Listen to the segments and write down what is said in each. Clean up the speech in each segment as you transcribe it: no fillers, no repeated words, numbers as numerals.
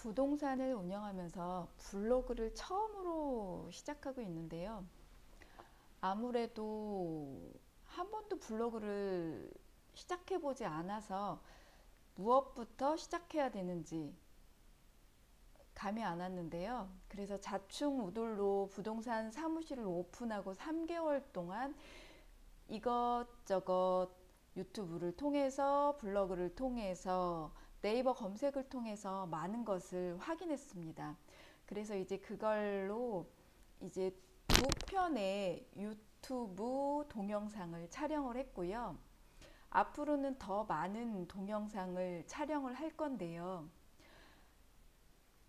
부동산을 운영하면서 블로그를 처음으로 시작하고 있는데요. 아무래도 한 번도 블로그를 시작해보지 않아서 무엇부터 시작해야 되는지 감이 안 왔는데요. 그래서 자충우돌로 부동산 사무실을 오픈하고 3개월 동안 이것저것 유튜브를 통해서 블로그를 통해서 네이버 검색을 통해서 많은 것을 확인했습니다. 그래서 이제 그걸로 이제 2편의 유튜브 동영상을 촬영을 했고요. 앞으로는 더 많은 동영상을 촬영을 할 건데요.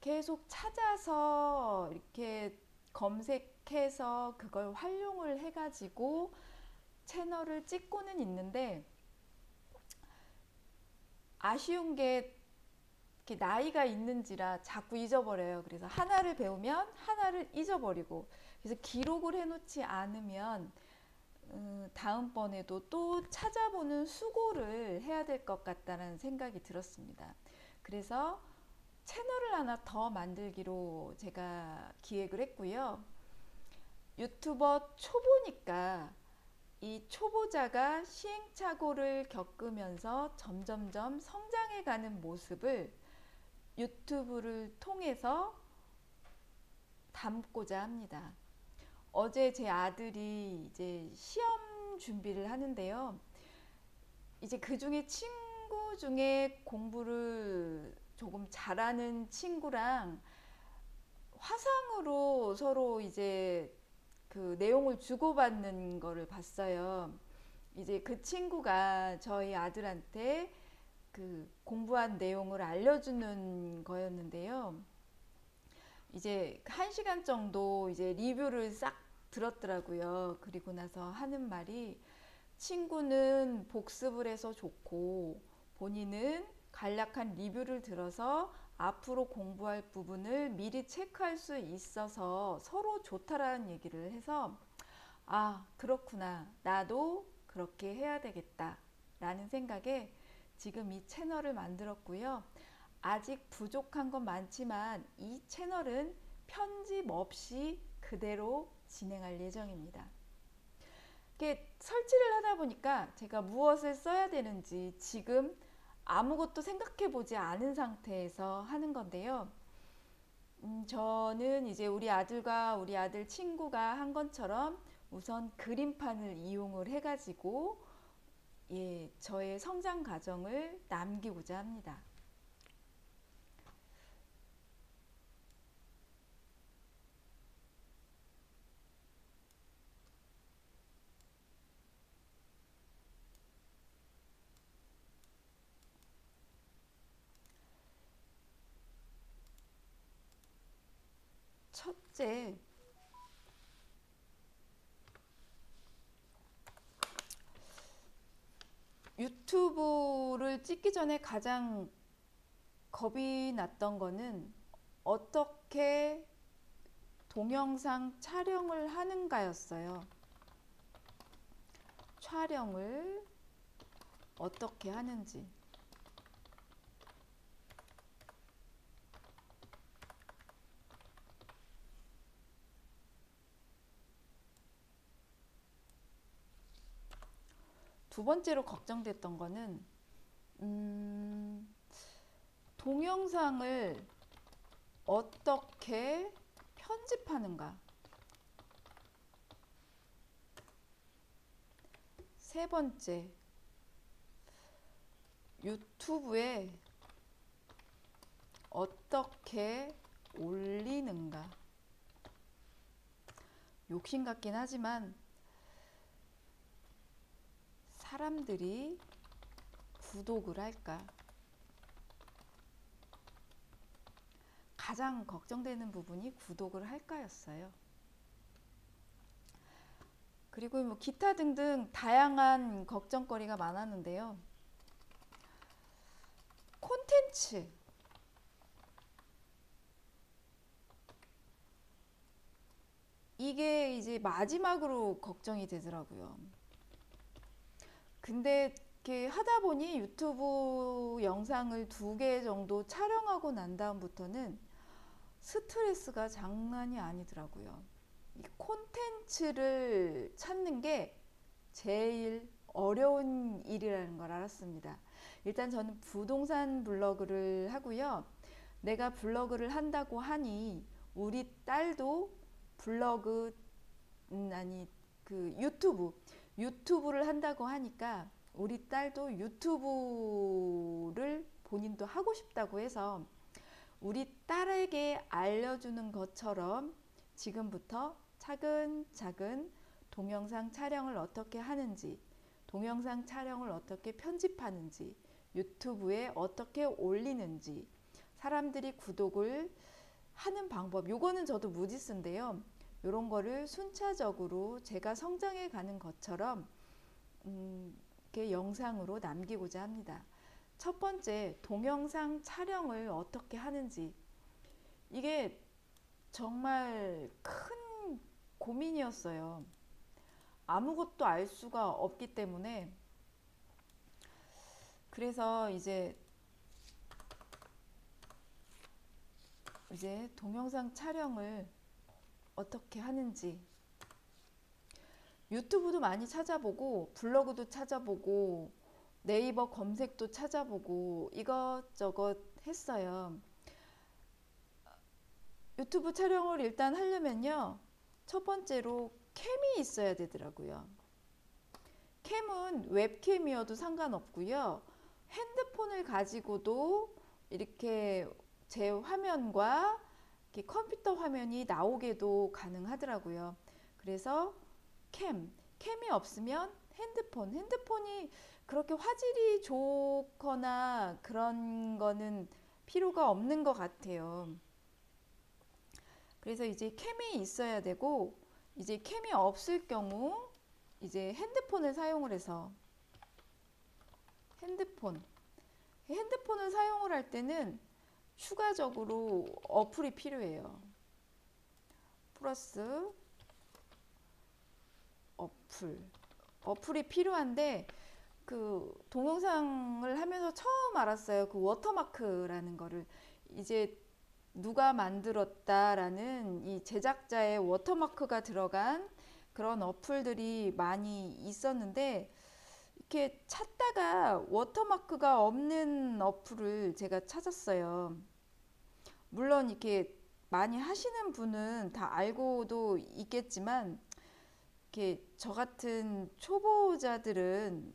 계속 찾아서 이렇게 검색해서 그걸 활용을 해가지고 채널을 찍고는 있는데 아쉬운 게 이렇게 나이가 있는지라 자꾸 잊어버려요. 그래서 하나를 배우면 하나를 잊어버리고, 그래서 기록을 해놓지 않으면 다음번에도 또 찾아보는 수고를 해야 될 것 같다는 생각이 들었습니다. 그래서 채널을 하나 더 만들기로 제가 기획을 했고요. 유튜버 초보니까 이 초보자가 시행착오를 겪으면서 점점점 성장해가는 모습을 유튜브를 통해서 담고자 합니다. 어제 제 아들이 이제 시험 준비를 하는데요. 이제 그 중에 친구 중에 공부를 조금 잘하는 친구랑 화상으로 서로 이제 그 내용을 주고받는 거를 봤어요. 이제 그 친구가 저희 아들한테 그 공부한 내용을 알려주는 거였는데요. 이제 1시간 정도 이제 리뷰를 싹 들었더라고요. 그리고 나서 하는 말이, 친구는 복습을 해서 좋고 본인은 간략한 리뷰를 들어서 앞으로 공부할 부분을 미리 체크할 수 있어서 서로 좋다라는 얘기를 해서, 아, 그렇구나. 나도 그렇게 해야 되겠다 라는 생각에 지금 이 채널을 만들었고요. 아직 부족한 건 많지만 이 채널은 편집 없이 그대로 진행할 예정입니다. 이렇게 설치를 하다 보니까 제가 무엇을 써야 되는지 지금 아무것도 생각해 보지 않은 상태에서 하는 건데요. 저는 이제 우리 아들과 우리 아들 친구가 한 것처럼 우선 그림판을 이용을 해가지고 저의 성장 과정을 남기고자 합니다. 첫째, 유튜브를 찍기 전에 가장 겁이 났던 거는 어떻게 동영상 촬영을 하는가였어요. 촬영을 어떻게 하는지. 두 번째로 걱정됐던 거는 동영상을 어떻게 편집하는가. 세 번째, 유튜브에 어떻게 올리는가. 욕심 같긴 하지만 사람들이 구독을 할까? 가장 걱정되는 부분이 구독을 할까였어요. 그리고 뭐 기타 등등 다양한 걱정거리가 많았는데요. 콘텐츠, 이게 이제 마지막으로 걱정이 되더라고요. 근데 이렇게 하다 보니 유튜브 영상을 2개 정도 촬영하고 난 다음부터는 스트레스가 장난이 아니더라고요. 이 콘텐츠를 찾는 게 제일 어려운 일이라는 걸 알았습니다. 일단 저는 부동산 블로그를 하고요. 내가 블로그를 한다고 하니 우리 딸도 블로그 아니 그 유튜브를 한다고 하니까 우리 딸도 유튜브를 본인도 하고 싶다고 해서 우리 딸에게 알려주는 것처럼 지금부터 차근차근 동영상 촬영을 어떻게 하는지, 동영상 촬영을 어떻게 편집하는지, 유튜브에 어떻게 올리는지, 사람들이 구독을 하는 방법, 요거는 저도 무지수인데요. 요런 거를 순차적으로 제가 성장해 가는 것처럼 이렇게 영상으로 남기고자 합니다. 첫 번째, 동영상 촬영을 어떻게 하는지. 이게 정말 큰 고민이었어요. 아무것도 알 수가 없기 때문에. 그래서 이제 동영상 촬영을 어떻게 하는지 유튜브도 많이 찾아보고 블로그도 찾아보고 네이버 검색도 찾아보고 이것저것 했어요. 유튜브 촬영을 일단 하려면요, 첫 번째로 캠이 있어야 되더라고요. 캠은 웹캠이어도 상관없고요, 핸드폰을 가지고도 이렇게 제 화면과 이렇게 컴퓨터 화면이 나오게도 가능하더라고요. 그래서 캠이 없으면 핸드폰이 그렇게 화질이 좋거나 그런 거는 필요가 없는 것 같아요. 그래서 이제 캠이 있어야 되고, 이제 캠이 없을 경우 이제 핸드폰을 사용을 해서 핸드폰을 사용을 할 때는 추가적으로 어플이 필요해요. 플러스 어플이 필요한데, 그 동영상을 하면서 처음 알았어요. 그 워터마크라는 거를. 이제 누가 만들었다라는 이 제작자의 워터마크가 들어간 그런 어플들이 많이 있었는데, 이렇게 찾다가 워터마크가 없는 어플을 제가 찾았어요. 물론 이렇게 많이 하시는 분은 다 알고도 있겠지만, 이렇게 저 같은 초보자들은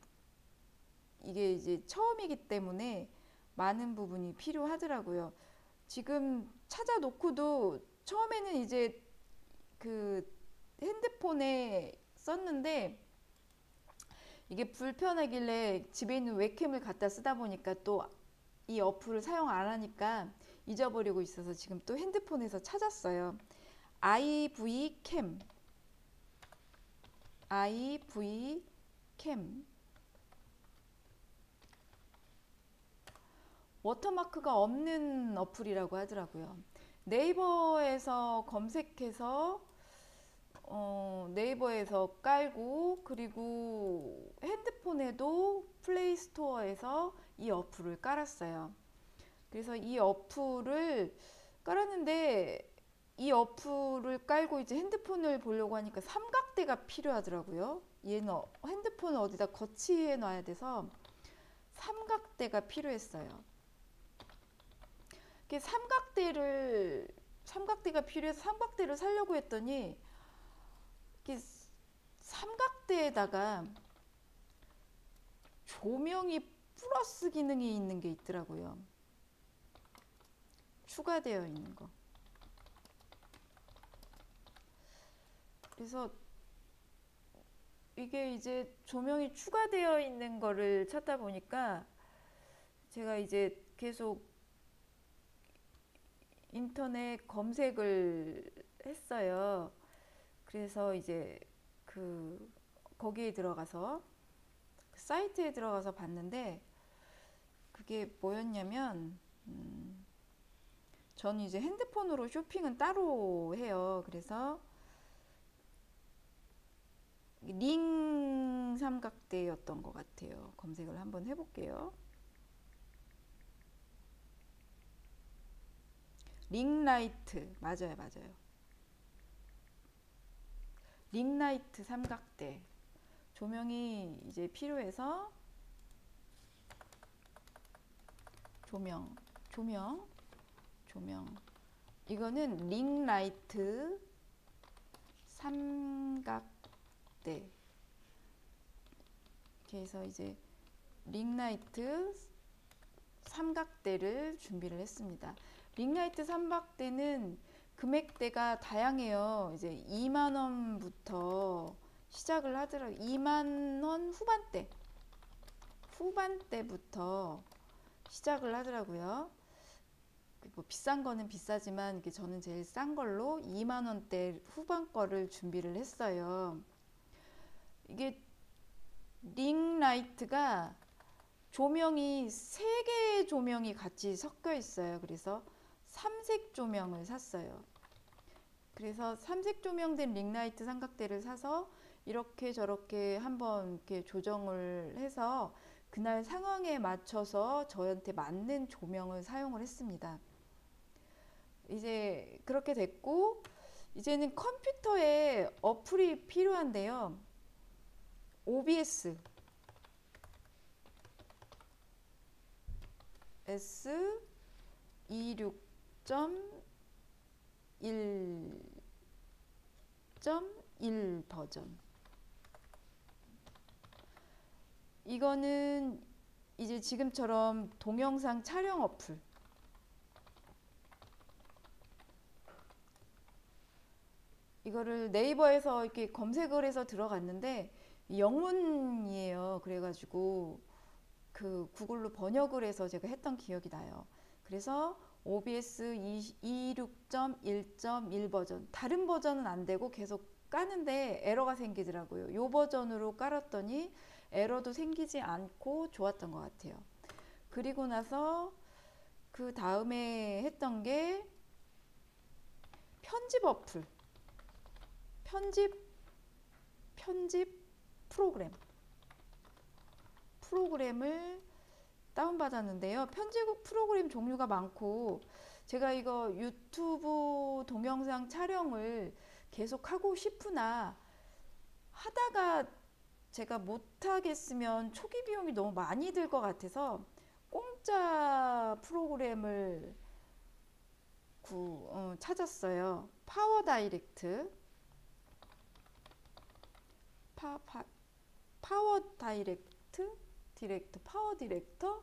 이게 이제 처음이기 때문에 많은 부분이 필요하더라고요. 지금 찾아놓고도 처음에는 이제 그 핸드폰에 썼는데 이게 불편하길래 집에 있는 웹캠을 갖다 쓰다 보니까 또 이 어플을 사용 안 하니까 잊어버리고 있어서 지금 또 핸드폰에서 찾았어요. IVCam 워터마크가 없는 어플이라고 하더라고요. 네이버에서 검색해서 네이버에서 깔고, 그리고 핸드폰에도 플레이스토어에서 이 어플을 깔았어요. 그래서 이 어플을 깔았는데, 이 어플을 깔고 이제 핸드폰을 보려고 하니까 삼각대가 필요하더라고요. 얘는 핸드폰을 어디다 거치해 놔야 돼서 삼각대가 필요했어요. 삼각대가 필요해서 삼각대를 사려고 했더니, 삼각대에다가 조명이 플러스 기능이 있는 게 있더라고요. 추가되어 있는 거. 그래서 이게 이제 조명이 추가되어 있는 거를 찾다 보니까 제가 이제 계속 인터넷 검색을 했어요. 그래서 이제 거기에 들어가서 사이트에 들어가서 봤는데, 그게 뭐였냐면 저는 이제 핸드폰으로 쇼핑은 따로 해요. 그래서 링 삼각대였던 것 같아요. 검색을 한번 해볼게요. 링라이트, 맞아요, 맞아요. 링라이트 삼각대. 조명이 이제 필요해서 조명. 이거는 링라이트 삼각대. 이렇게 해서 이제 링라이트 삼각대를 준비를 했습니다. 링라이트 삼각대는 금액대가 다양해요. 이제 2만 원부터 시작을 하더라고요. 2만 원 후반대부터 시작을 하더라고요. 뭐 비싼 거는 비싸지만 저는 제일 싼 걸로 2만 원대 후반 거를 준비를 했어요. 이게 링라이트가 조명이 3개의 조명이 같이 섞여 있어요. 그래서 3색 조명을 샀어요. 그래서 3색 조명된 링라이트 삼각대를 사서 이렇게 저렇게 한번 이렇게 조정을 해서 그날 상황에 맞춰서 저한테 맞는 조명을 사용을 했습니다. 이제 그렇게 됐고, 이제는 컴퓨터에 어플이 필요한데요. OBS S26.1.1 버전. 이거는 이제 지금처럼 동영상 촬영 어플. 이거를 네이버에서 이렇게 검색을 해서 들어갔는데 영문이에요. 그래가지고 그 구글로 번역을 해서 제가 했던 기억이 나요. 그래서 OBS 26.1.1 버전, 다른 버전은 안 되고 계속 까는데 에러가 생기더라고요. 이 버전으로 깔았더니 에러도 생기지 않고 좋았던 것 같아요. 그리고 나서 그 다음에 했던 게 편집 어플, 편집 프로그램을 다운받았는데요. 편집 프로그램 종류가 많고, 제가 이거 유튜브 동영상 촬영을 계속 하고 싶으나 하다가 제가 못하겠으면 초기 비용이 너무 많이 들 것 같아서 공짜 프로그램을 찾았어요. 파워 다이렉트, 파워 디렉터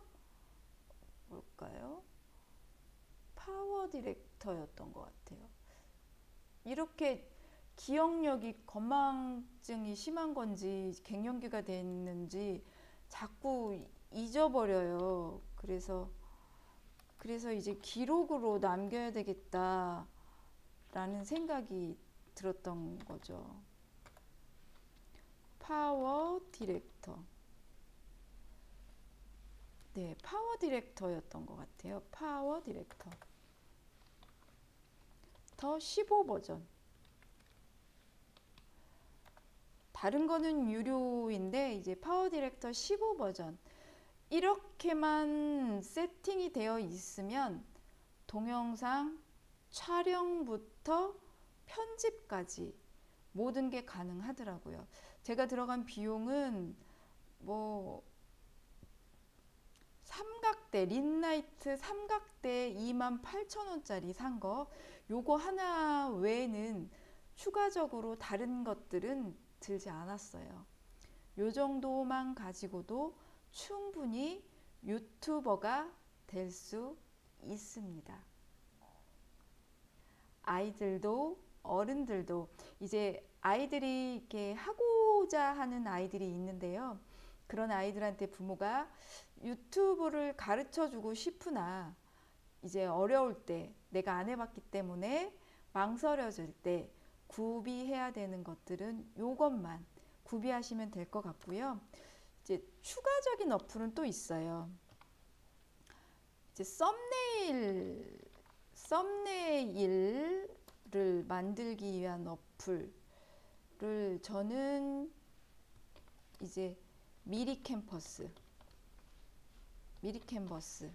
뭘까요? 파워 디렉터였던 것 같아요. 이렇게 기억력이 건망증이 심한 건지 갱년기가 됐는지 자꾸 잊어버려요. 그래서 이제 기록으로 남겨야 되겠다라는 생각이 들었던 거죠. 파워 디렉터. 네, 파워 디렉터였던 것 같아요. 파워 디렉터. 더 15 버전. 다른 거는 유료인데 이제 파워 디렉터 15 버전. 이렇게만 세팅이 되어 있으면 동영상 촬영부터 편집까지 모든 게 가능하더라고요. 제가 들어간 비용은 뭐 삼각대, 린라이트 삼각대 28,000원짜리 산 거, 요거 하나 외에는 추가적으로 다른 것들은 들지 않았어요. 요 정도만 가지고도 충분히 유튜버가 될 수 있습니다. 아이들도 어른들도, 이제 아이들이 이렇게 하고자 하는 아이들이 있는데요. 그런 아이들한테 부모가 유튜브를 가르쳐 주고 싶으나 이제 어려울 때, 내가 안 해봤기 때문에 망설여질 때 구비해야 되는 것들은 요것만 구비하시면 될 것 같고요. 이제 추가적인 어플은 또 있어요. 이제 썸네일을 만들기 위한 어플을 저는 이제 미리 캠퍼스, 미리 캔버스.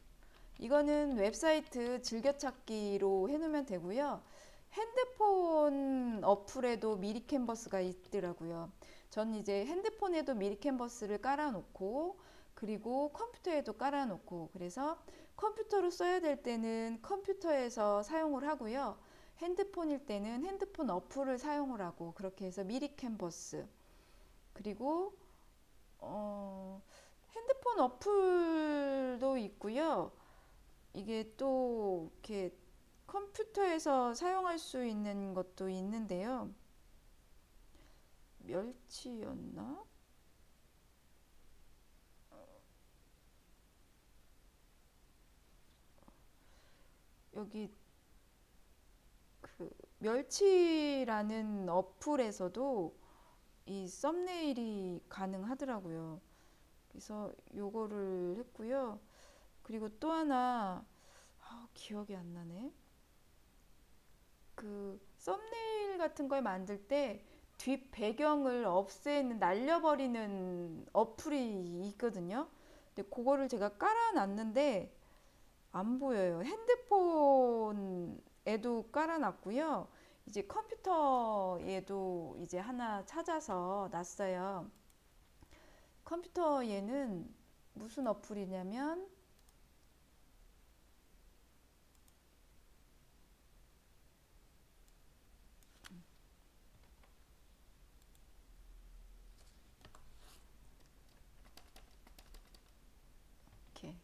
이거는 웹사이트 즐겨찾기로 해놓으면 되고요. 핸드폰 어플에도 미리 캔버스가 있더라고요. 전 이제 핸드폰에도 미리 캔버스를 깔아놓고, 그리고 컴퓨터에도 깔아놓고, 그래서 컴퓨터로 써야 될 때는 컴퓨터에서 사용을 하고요. 핸드폰일 때는 핸드폰 어플을 사용을 하고, 그렇게 해서 미리 캔버스. 그리고 핸드폰 어플도 있고요. 이게 또 이렇게 컴퓨터에서 사용할 수 있는 것도 있는데요. 멸치였나? 여기 그 멸치라는 어플에서도 이 썸네일이 가능하더라고요. 그래서 요거를 했고요. 그리고 또 하나 기억이 안 나네. 그 썸네일 같은 걸 만들 때 뒷 배경을 없애는 날려버리는 어플이 있거든요. 근데 그거를 제가 깔아놨는데 안 보여요. 핸드폰에도 깔아놨고요. 이제 컴퓨터에도 이제 하나 찾아서 놨어요. 컴퓨터에는 무슨 어플이냐면 이렇게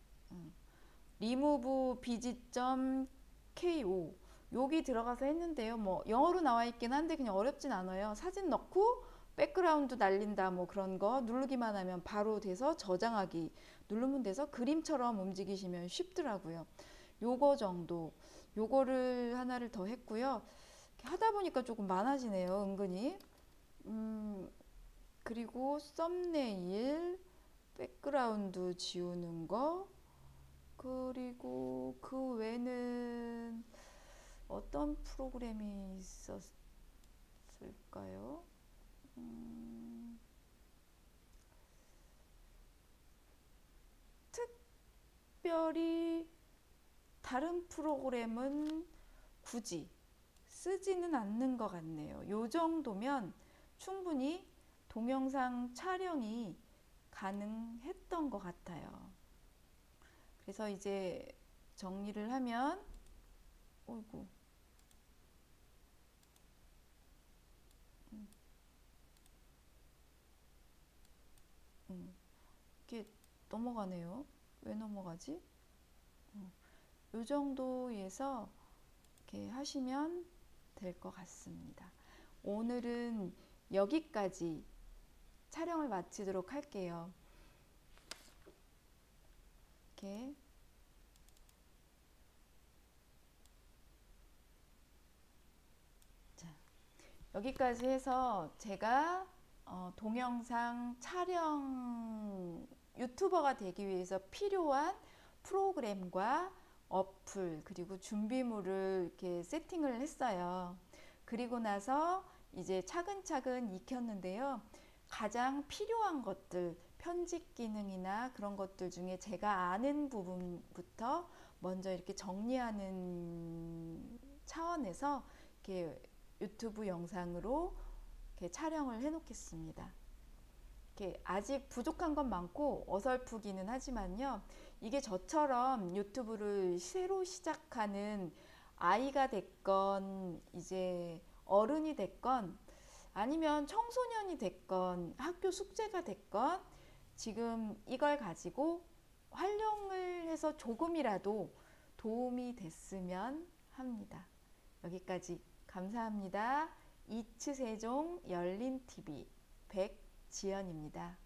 remove bg.ko 여기 들어가서 했는데요. 뭐 영어로 나와 있긴 한데 그냥 어렵진 않아요. 사진 넣고 백그라운드 날린다 뭐 그런 거 누르기만 하면 바로 돼서 저장하기 누르면 돼서 그림처럼 움직이시면 쉽더라고요. 요거 정도, 요거를 하나를 더 했고요. 하다 보니까 조금 많아지네요, 은근히. 그리고 썸네일, 백그라운드 지우는 거, 그리고 그 외에는 어떤 프로그램이 있었을까요? 특별히 다른 프로그램은 굳이 쓰지는 않는 것 같네요. 요 정도면 충분히 동영상 촬영이 가능했던 것 같아요. 그래서 이제 정리를 하면, 어이구, 이게 넘어가네요. 왜 넘어가지? 요 정도에서 이렇게 하시면 될 것 같습니다. 오늘은 여기까지 촬영을 마치도록 할게요. 이렇게 자, 여기까지 해서 제가 동영상 촬영 유튜버가 되기 위해서 필요한 프로그램과 어플 그리고 준비물을 이렇게 세팅을 했어요. 그리고 나서 이제 차근차근 익혔는데요. 가장 필요한 것들, 편집 기능이나 그런 것들 중에 제가 아는 부분부터 먼저 이렇게 정리하는 차원에서 이렇게 유튜브 영상으로 이렇게 촬영을 해 놓겠습니다. 이렇게 아직 부족한 건 많고 어설프기는 하지만요. 이게 저처럼 유튜브를 새로 시작하는 아이가 됐건 이제 어른이 됐건 아니면 청소년이 됐건 학교 숙제가 됐건 지금 이걸 가지고 활용을 해서 조금이라도 도움이 됐으면 합니다. 여기까지 감사합니다. 이츠세종 열린TV 백지연입니다.